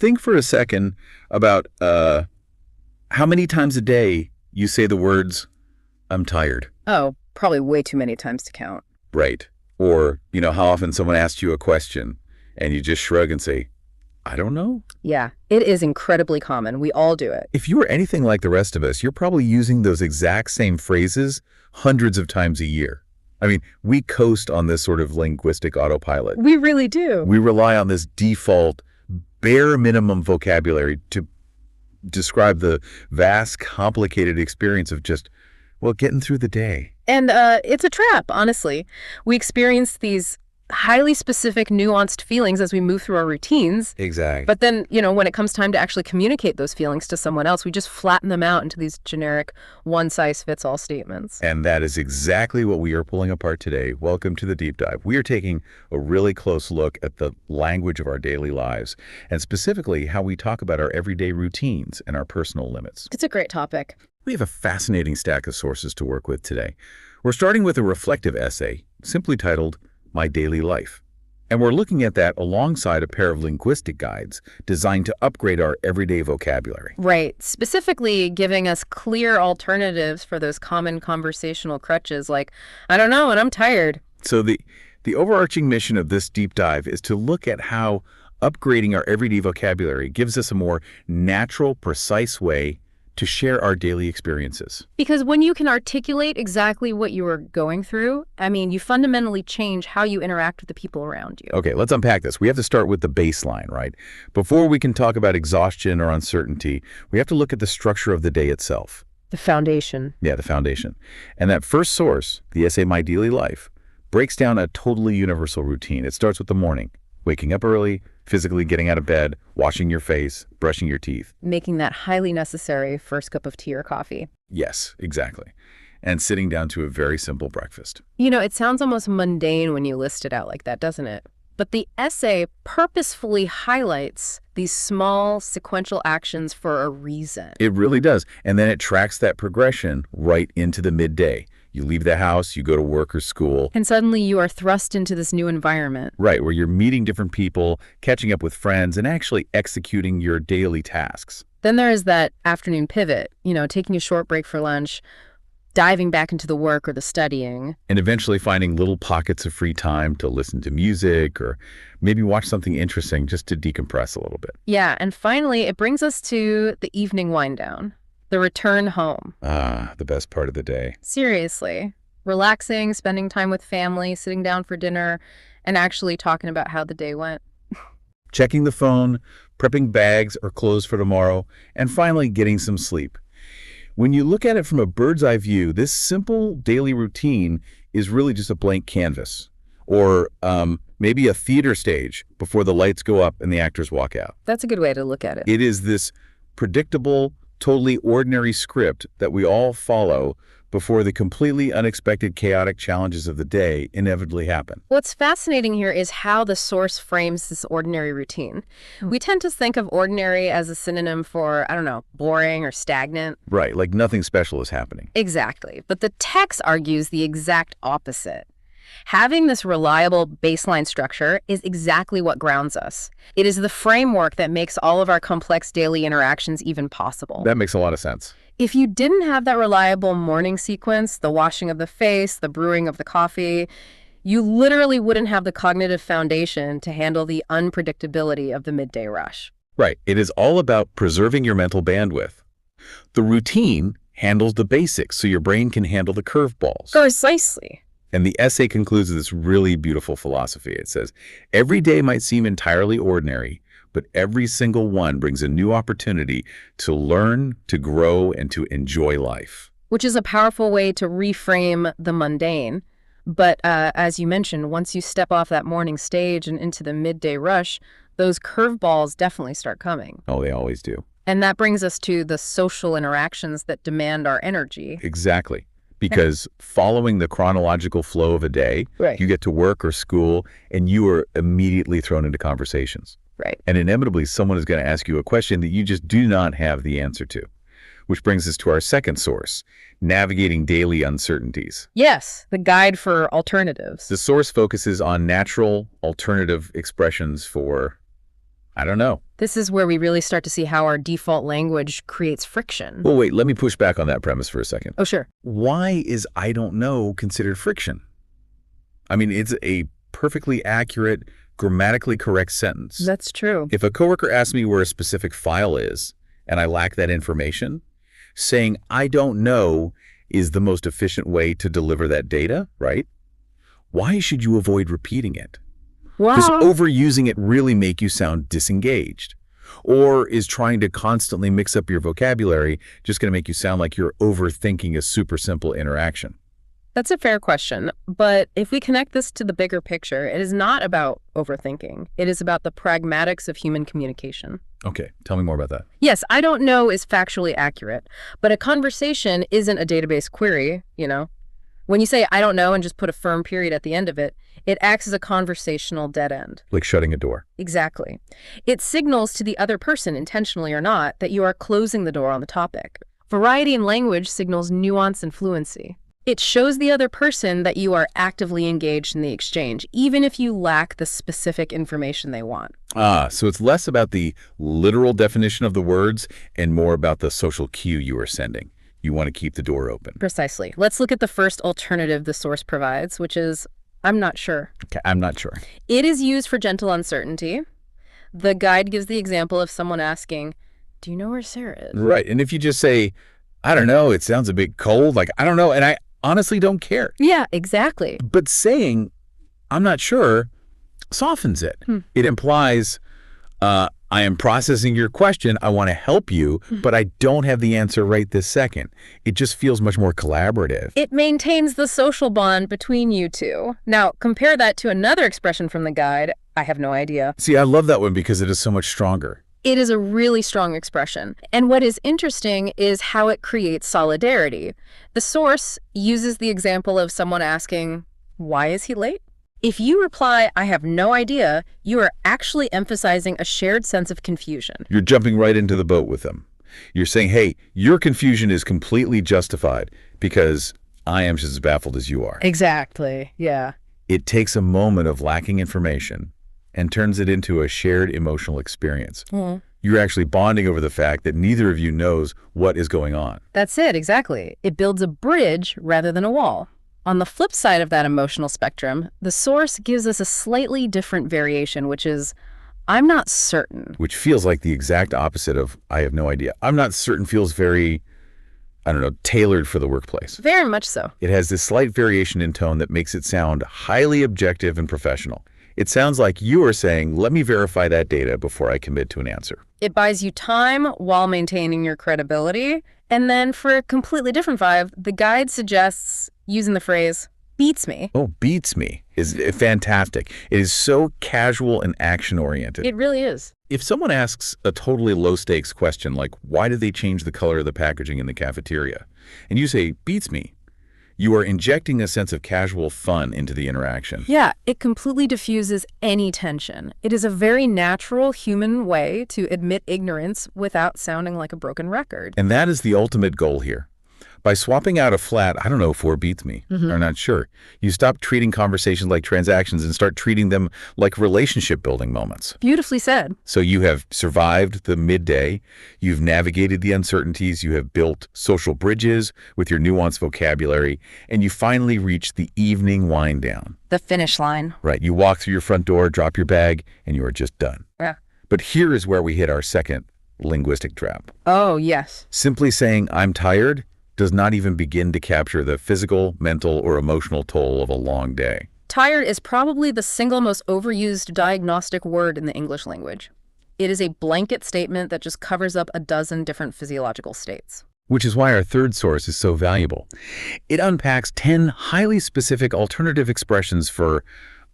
think for a second about how many times a day you say the words, "I'm tired." Oh, probably way too many times to count. Right. Or, how often someone asks you a question and you just shrug and say, "I don't know." Yeah, it is incredibly common. We all do it. If you were anything like the rest of us, you're probably using those exact same phrases hundreds of times a year. I mean, we coast on this sort of linguistic autopilot. We really do. We rely on this default, bare minimum vocabulary to describe the vast, complicated experience of just, getting through the day. And it's a trap, honestly. We experience these highly specific, nuanced feelings as we move through our routines. Exactly. But then, when it comes time to actually communicate those feelings to someone else, we just flatten them out into these generic one-size-fits-all statements. And that is exactly what we are pulling apart today. Welcome to the Deep Dive. We are taking a really close look at the language of our daily lives, and specifically how we talk about our everyday routines and our personal limits. It's a great topic. We have a fascinating stack of sources to work with today. We're starting with a reflective essay, simply titled, My Daily Life. And we're looking at that alongside a pair of linguistic guides designed to upgrade our everyday vocabulary. Right. Specifically giving us clear alternatives for those common conversational crutches like, "I don't know, and I'm tired." So the overarching mission of this deep dive is to look at how upgrading our everyday vocabulary gives us a more natural, precise way to share our daily experiences. Because when you can articulate exactly what you are going through, you fundamentally change how you interact with the people around you. Okay, let's unpack this. We have to start with the baseline, right? Before we can talk about exhaustion or uncertainty, we have to look at the structure of the day itself. The foundation. Yeah, the foundation. And that first source, the essay My Daily Life, breaks down a totally universal routine. It starts with the morning, waking up early, physically getting out of bed, washing your face, brushing your teeth. Making that highly necessary first cup of tea or coffee. Yes, exactly. And sitting down to a very simple breakfast. It sounds almost mundane when you list it out like that, doesn't it? But the essay purposefully highlights these small sequential actions for a reason. It really does. And then it tracks that progression right into the midday. You leave the house, you go to work or school. And suddenly you are thrust into this new environment. Right, where you're meeting different people, catching up with friends, and actually executing your daily tasks. Then there is that afternoon pivot, taking a short break for lunch, diving back into the work or the studying. And eventually finding little pockets of free time to listen to music or maybe watch something interesting just to decompress a little bit. Yeah, and finally it brings us to the evening wind down. The return home. Ah, the best part of the day. Seriously. Relaxing, spending time with family, sitting down for dinner, and actually talking about how the day went. Checking the phone, prepping bags or clothes for tomorrow, and finally getting some sleep. When you look at it from a bird's eye view, this simple daily routine is really just a blank canvas. Or maybe a theater stage before the lights go up and the actors walk out. That's a good way to look at it. It is this predictable, totally ordinary script that we all follow before the completely unexpected chaotic challenges of the day inevitably happen. What's fascinating here is how the source frames this ordinary routine. We tend to think of ordinary as a synonym for, boring or stagnant. Right, like nothing special is happening. Exactly. But the text argues the exact opposite. Having this reliable baseline structure is exactly what grounds us. It is the framework that makes all of our complex daily interactions even possible. That makes a lot of sense. If you didn't have that reliable morning sequence, the washing of the face, the brewing of the coffee, you literally wouldn't have the cognitive foundation to handle the unpredictability of the midday rush. Right. It is all about preserving your mental bandwidth. The routine handles the basics so your brain can handle the curveballs. Precisely. And the essay concludes with this really beautiful philosophy. It says, every day might seem entirely ordinary, but every single one brings a new opportunity to learn, to grow, and to enjoy life. Which is a powerful way to reframe the mundane. But as you mentioned, once you step off that morning stage and into the midday rush, those curveballs definitely start coming. Oh, they always do. And that brings us to the social interactions that demand our energy. Exactly. Because following the chronological flow of a day, right, you get to work or school, and you are immediately thrown into conversations. Right. And inevitably, someone is going to ask you a question that you just do not have the answer to. Which brings us to our second source, Navigating Daily Uncertainties. Yes, the guide for alternatives. The source focuses on natural alternative expressions for, I don't know. This is where we really start to see how our default language creates friction. Well, wait, let me push back on that premise for a second. Oh, sure. Why is "I don't know" considered friction? I mean, it's a perfectly accurate, grammatically correct sentence. That's true. If a coworker asks me where a specific file is and I lack that information, saying "I don't know" is the most efficient way to deliver that data, right? Why should you avoid repeating it? Does Well, overusing it really make you sound disengaged? Or is trying to constantly mix up your vocabulary just going to make you sound like you're overthinking a super simple interaction? that's a fair question. But if we connect this to the bigger picture, it is not about overthinking. It is about the pragmatics of human communication. Okay, tell me more about that. Yes, I don't know is factually accurate, but a conversation isn't a database query, you know? When you say I don't know and just put a firm period at the end of it, it acts as a conversational dead end. Like shutting a door. Exactly. It signals to the other person, intentionally or not, that you are closing the door on the topic. Variety in language signals nuance and fluency. It shows the other person that you are actively engaged in the exchange, even if you lack the specific information they want. So it's less about the literal definition of the words and more about the social cue you are sending. You want to keep the door open. Precisely. Let's look at the first alternative the source provides, which is, I'm not sure. Okay, I'm not sure. It is used for gentle uncertainty. The guide gives the example of someone asking, do you know where Sarah is? Right, and if you just say, I don't know, it sounds a bit cold, like, I don't know, and I honestly don't care. Yeah, exactly. But saying, I'm not sure, softens it. It implies, I am processing your question, I want to help you, but I don't have the answer right this second. It just feels much more collaborative. It maintains the social bond between you two. Now, compare that to another expression from the guide, I have no idea. See, I love that one because it is so much stronger. It is a really strong expression. And what is interesting is how it creates solidarity. The source uses the example of someone asking, why is he late? If you reply, I have no idea, you are actually emphasizing a shared sense of confusion. You're jumping right into the boat with them. You're saying, hey, your confusion is completely justified because I am just as baffled as you are. Exactly, yeah. It takes a moment of lacking information and turns it into a shared emotional experience. You're actually bonding over the fact that neither of you knows what is going on. That's it, exactly. It builds a bridge rather than a wall. On the flip side of that emotional spectrum, the source gives us a slightly different variation, which is, I'm not certain. Which feels like the exact opposite of I have no idea. I'm not certain feels very, I don't know, tailored for the workplace. Very much so. It has this slight variation in tone that makes it sound highly objective and professional. It sounds like you are saying, let me verify that data before I commit to an answer. It buys you time while maintaining your credibility. And then for a completely different vibe, the guide suggests using the phrase, beats me. Oh, beats me is fantastic. It is so casual and action-oriented. It really is. If someone asks a totally low-stakes question like, why did they change the color of the packaging in the cafeteria? And you say, beats me. You are injecting a sense of casual fun into the interaction. Yeah, it completely diffuses any tension. It is a very natural human way to admit ignorance without sounding like a broken record. And that is the ultimate goal here. By swapping out a flat, I don't know if 4 beats me, or not sure, you stop treating conversations like transactions and start treating them like relationship-building moments. Beautifully said. So you have survived the midday, you've navigated the uncertainties, you have built social bridges with your nuanced vocabulary, and you finally reach the evening wind down. The finish line. Right, you walk through your front door, drop your bag, and you are just done. Yeah. But here is where we hit our second linguistic trap. Oh, yes. Simply saying, I'm tired, does not even begin to capture the physical, mental, or emotional toll of a long day. Tired is probably the single most overused diagnostic word in the English language. It is a blanket statement that just covers up a dozen different physiological states. Which is why our third source is so valuable. It unpacks 10 highly specific alternative expressions for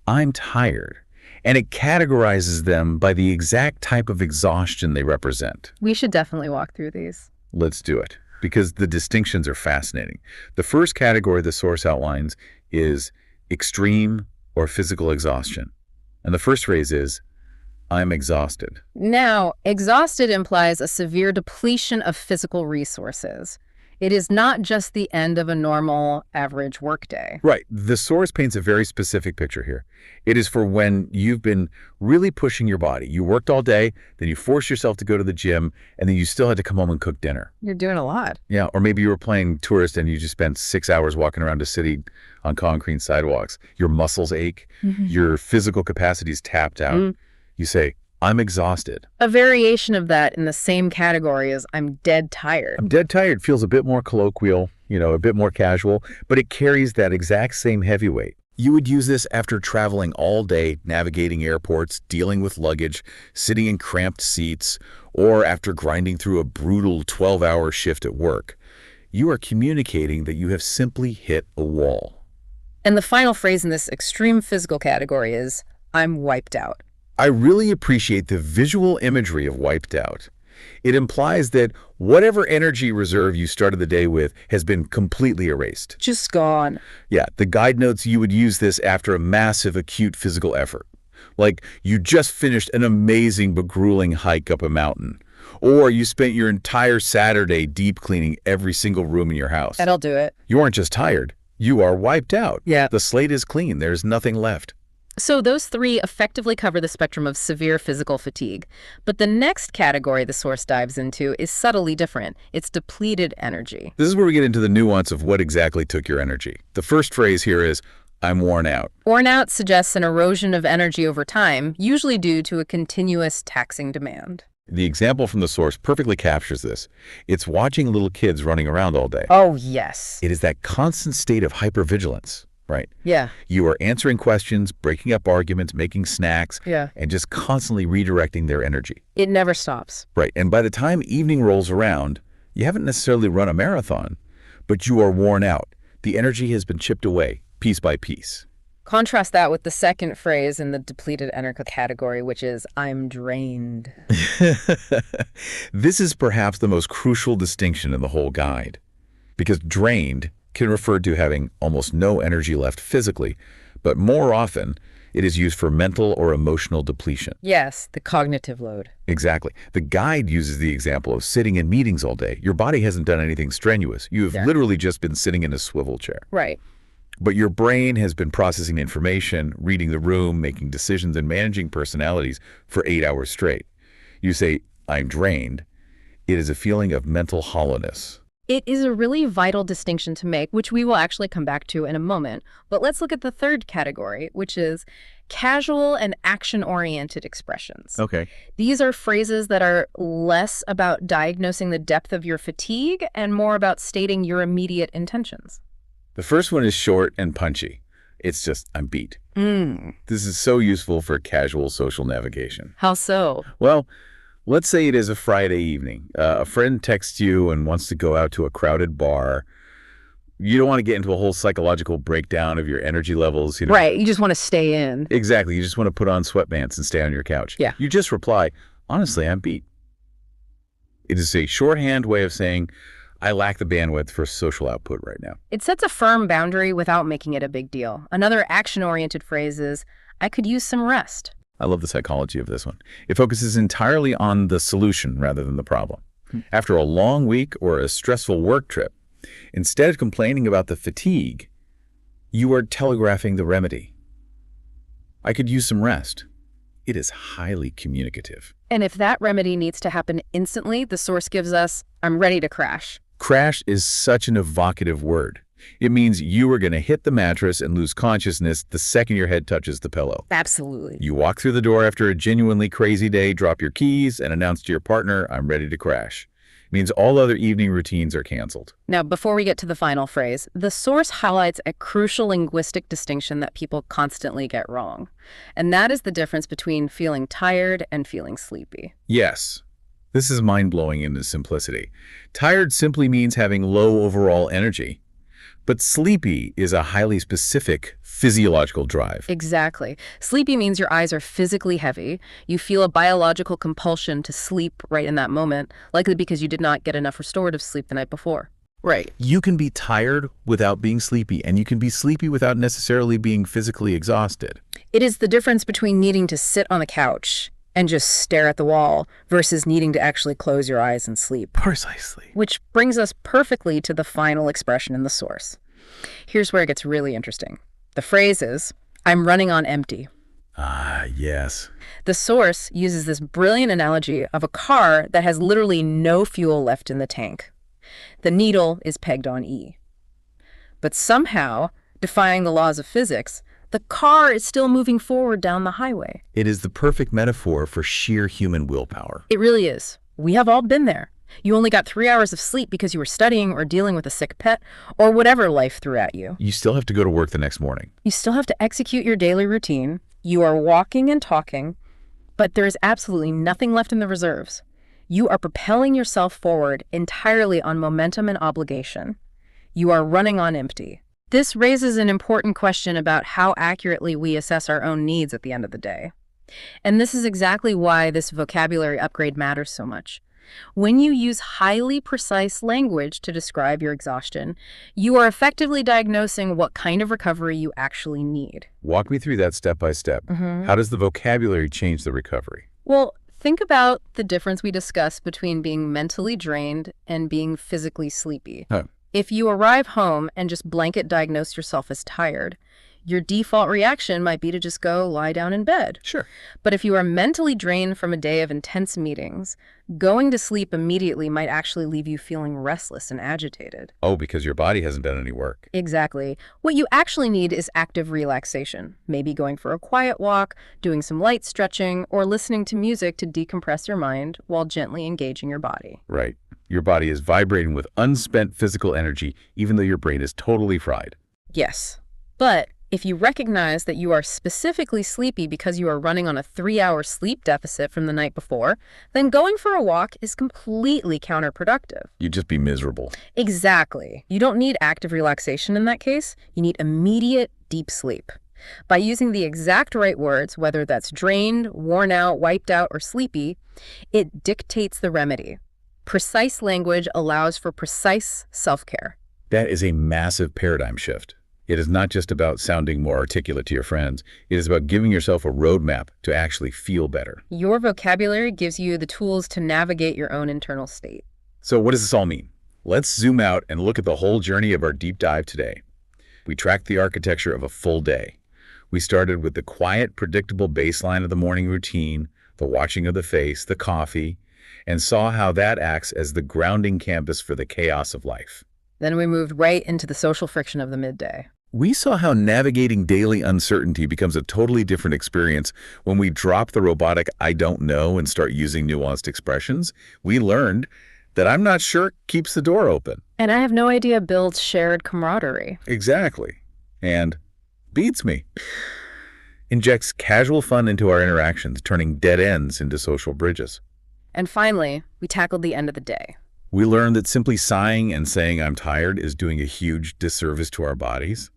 I'm tired, and it categorizes them by the exact type of exhaustion they represent. We should definitely walk through these. Let's do it, because the distinctions are fascinating. The first category the source outlines is extreme or physical exhaustion. And the first phrase is, I'm exhausted. Now, exhausted implies a severe depletion of physical resources. It is not just the end of a normal, average workday. Right. The source paints a very specific picture here. It is for when you've been really pushing your body. You worked all day, then you forced yourself to go to the gym, and then you still had to come home and cook dinner. You're doing a lot. Yeah, or maybe you were playing tourist and you just spent 6 hours walking around a city on concrete sidewalks. Your muscles ache. Your physical capacity is tapped out. You say, I'm exhausted. A variation of that in the same category is I'm dead tired. I'm dead tired feels a bit more colloquial, a bit more casual, but it carries that exact same heavyweight. You would use this after traveling all day, navigating airports, dealing with luggage, sitting in cramped seats, or after grinding through a brutal 12-hour shift at work. You are communicating that you have simply hit a wall. And the final phrase in this extreme physical category is, I'm wiped out. I really appreciate the visual imagery of wiped out. It implies that whatever energy reserve you started the day with has been completely erased. Just gone. Yeah, the guide notes you would use this after a massive acute physical effort. Like you just finished an amazing but grueling hike up a mountain. Or you spent your entire Saturday deep cleaning every single room in your house. That'll do it. You aren't just tired. You are wiped out. Yeah. The slate is clean. There's nothing left. So those three effectively cover the spectrum of severe physical fatigue. But the next category the source dives into is subtly different. It's depleted energy. This is where we get into the nuance of what exactly took your energy. The first phrase here is, I'm worn out. Worn out suggests an erosion of energy over time, usually due to a continuous taxing demand. The example from the source perfectly captures this. It's watching little kids running around all day. Oh, yes. It is that constant state of hypervigilance, right? Yeah. You are answering questions, breaking up arguments, making snacks, and just constantly redirecting their energy. It never stops. Right. And by the time evening rolls around, you haven't necessarily run a marathon, but you are worn out. The energy has been chipped away, piece by piece. Contrast that with the second phrase in the depleted energy category, which is, I'm drained. This is perhaps the most crucial distinction in the whole guide, because drained can refer to having almost no energy left physically, but more often it is used for mental or emotional depletion. Yes, the cognitive load. Exactly. The guide uses the example of sitting in meetings all day. Your body hasn't done anything strenuous. You have literally just been sitting in a swivel chair. Right. But your brain has been processing information, reading the room, making decisions, and managing personalities for 8 hours straight. You say, I'm drained. It is a feeling of mental hollowness. It is a really vital distinction to make, which we will actually come back to in a moment. But let's look at the third category, which is casual and action-oriented expressions. Okay. These are phrases that are less about diagnosing the depth of your fatigue and more about stating your immediate intentions. The first one is short and punchy. It's just, I'm beat. This is so useful for casual social navigation. How so? Well, let's say it is a Friday evening. A friend texts you and wants to go out to a crowded bar. You don't want to get into a whole psychological breakdown of your energy levels. Right. You just want to stay in. Exactly. You just want to put on sweatpants and stay on your couch. Yeah. You just reply, honestly, I'm beat. It is a shorthand way of saying, I lack the bandwidth for social output right now. It sets a firm boundary without making it a big deal. Another action-oriented phrase is, I could use some rest. I love the psychology of this one. It focuses entirely on the solution rather than the problem. After a long week or a stressful work trip, instead of complaining about the fatigue, you are telegraphing the remedy. I could use some rest. It is highly communicative. And if that remedy needs to happen instantly, the source gives us, I'm ready to crash. Crash is such an evocative word. It means you are going to hit the mattress and lose consciousness the second your head touches the pillow. Absolutely. You walk through the door after a genuinely crazy day, drop your keys, and announce to your partner, I'm ready to crash. It means all other evening routines are canceled. Now, before we get to the final phrase, the source highlights a crucial linguistic distinction that people constantly get wrong. And that is the difference between feeling tired and feeling sleepy. Yes. This is mind-blowing in its simplicity. Tired simply means having low overall energy. But sleepy is a highly specific physiological drive. Exactly. Sleepy means your eyes are physically heavy. You feel a biological compulsion to sleep right in that moment, likely because you did not get enough restorative sleep the night before. Right. You can be tired without being sleepy, and you can be sleepy without necessarily being physically exhausted. It is the difference between needing to sit on the couch and just stare at the wall versus needing to actually close your eyes and sleep. Precisely. Which brings us perfectly to the final expression in the source. Here's where it gets really interesting. The phrase is, "I'm running on empty." Ah, yes. The source uses this brilliant analogy of a car that has literally no fuel left in the tank. The needle is pegged on E. But somehow, defying the laws of physics, the car is still moving forward down the highway. It is the perfect metaphor for sheer human willpower. It really is. We have all been there. You only got 3 hours of sleep because you were studying or dealing with a sick pet or whatever life threw at you. You still have to go to work the next morning. You still have to execute your daily routine. You are walking and talking, but there is absolutely nothing left in the reserves. You are propelling yourself forward entirely on momentum and obligation. You are running on empty. This raises an important question about how accurately we assess our own needs at the end of the day. And this is exactly why this vocabulary upgrade matters so much. When you use highly precise language to describe your exhaustion, you are effectively diagnosing what kind of recovery you actually need. Walk me through that step by step. How does the vocabulary change the recovery? Well, think about the difference we discussed between being mentally drained and being physically sleepy. If you arrive home and just blanket diagnose yourself as tired, your default reaction might be to just go lie down in bed. Sure. But if you are mentally drained from a day of intense meetings, going to sleep immediately might actually leave you feeling restless and agitated. Oh, because your body hasn't done any work. Exactly. What you actually need is active relaxation. Maybe going for a quiet walk, doing some light stretching, or listening to music to decompress your mind while gently engaging your body. Right. Your body is vibrating with unspent physical energy, even though your brain is totally fried. Yes. But if you recognize that you are specifically sleepy because you are running on a 3-hour sleep deficit from the night before, then going for a walk is completely counterproductive. You'd just be miserable. Exactly. You don't need active relaxation in that case. You need immediate, deep sleep. By using the exact right words, whether that's drained, worn out, wiped out, or sleepy, it dictates the remedy. Precise language allows for precise self-care. That is a massive paradigm shift. It is not just about sounding more articulate to your friends. It is about giving yourself a roadmap to actually feel better. Your vocabulary gives you the tools to navigate your own internal state. So what does this all mean? Let's zoom out and look at the whole journey of our deep dive today. We tracked the architecture of a full day. We started with the quiet, predictable baseline of the morning routine, the watching of the face, the coffee, and saw how that acts as the grounding canvas for the chaos of life. Then we moved right into the social friction of the midday. We saw how navigating daily uncertainty becomes a totally different experience when we drop the robotic "I don't know" and start using nuanced expressions. We learned that "I'm not sure" keeps the door open. And I have no idea builds shared camaraderie. Exactly. And "beats me" injects casual fun into our interactions, turning dead ends into social bridges. And finally, we tackled the end of the day. We learned that simply sighing and saying "I'm tired" is doing a huge disservice to our bodies.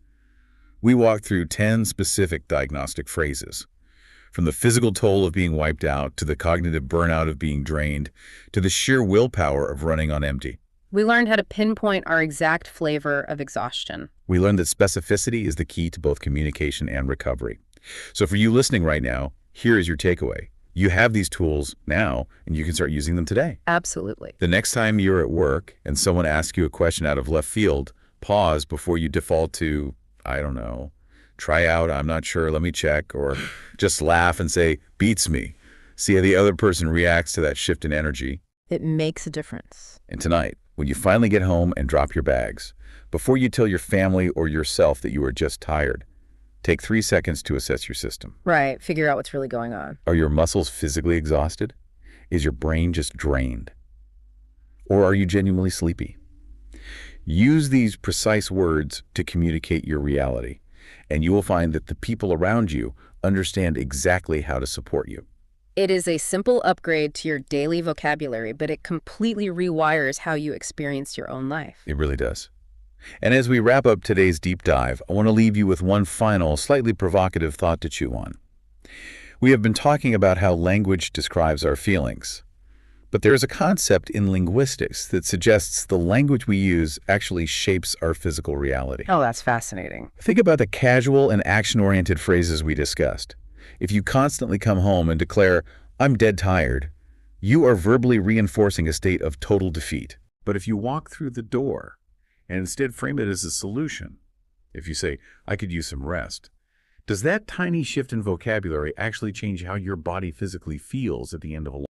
We walked through 10 specific diagnostic phrases, from the physical toll of being wiped out, to the cognitive burnout of being drained, to the sheer willpower of running on empty. We learned how to pinpoint our exact flavor of exhaustion. We learned that specificity is the key to both communication and recovery. So for you listening right now, here is your takeaway. You have these tools now, and you can start using them today. Absolutely. The next time you're at work and someone asks you a question out of left field, pause before you default to, I don't know, try out, "I'm not sure, let me check," or just laugh and say, "beats me." See how the other person reacts to that shift in energy. It makes a difference. And tonight, when you finally get home and drop your bags, before you tell your family or yourself that you are just tired, take 3 seconds to assess your system. Right, figure out what's really going on. Are your muscles physically exhausted? Is your brain just drained? Or are you genuinely sleepy? Use these precise words to communicate your reality, and you will find that the people around you understand exactly how to support you. It is a simple upgrade to your daily vocabulary, but it completely rewires how you experience your own life. It really does. And as we wrap up today's deep dive, I want to leave you with one final, slightly provocative thought to chew on. We have been talking about how language describes our feelings. But there is a concept in linguistics that suggests the language we use actually shapes our physical reality. Oh, that's fascinating. Think about the casual and action-oriented phrases we discussed. If you constantly come home and declare, I'm dead tired, you are verbally reinforcing a state of total defeat. But if you walk through the door and instead frame it as a solution, if you say, I could use some rest, does that tiny shift in vocabulary actually change how your body physically feels at the end of a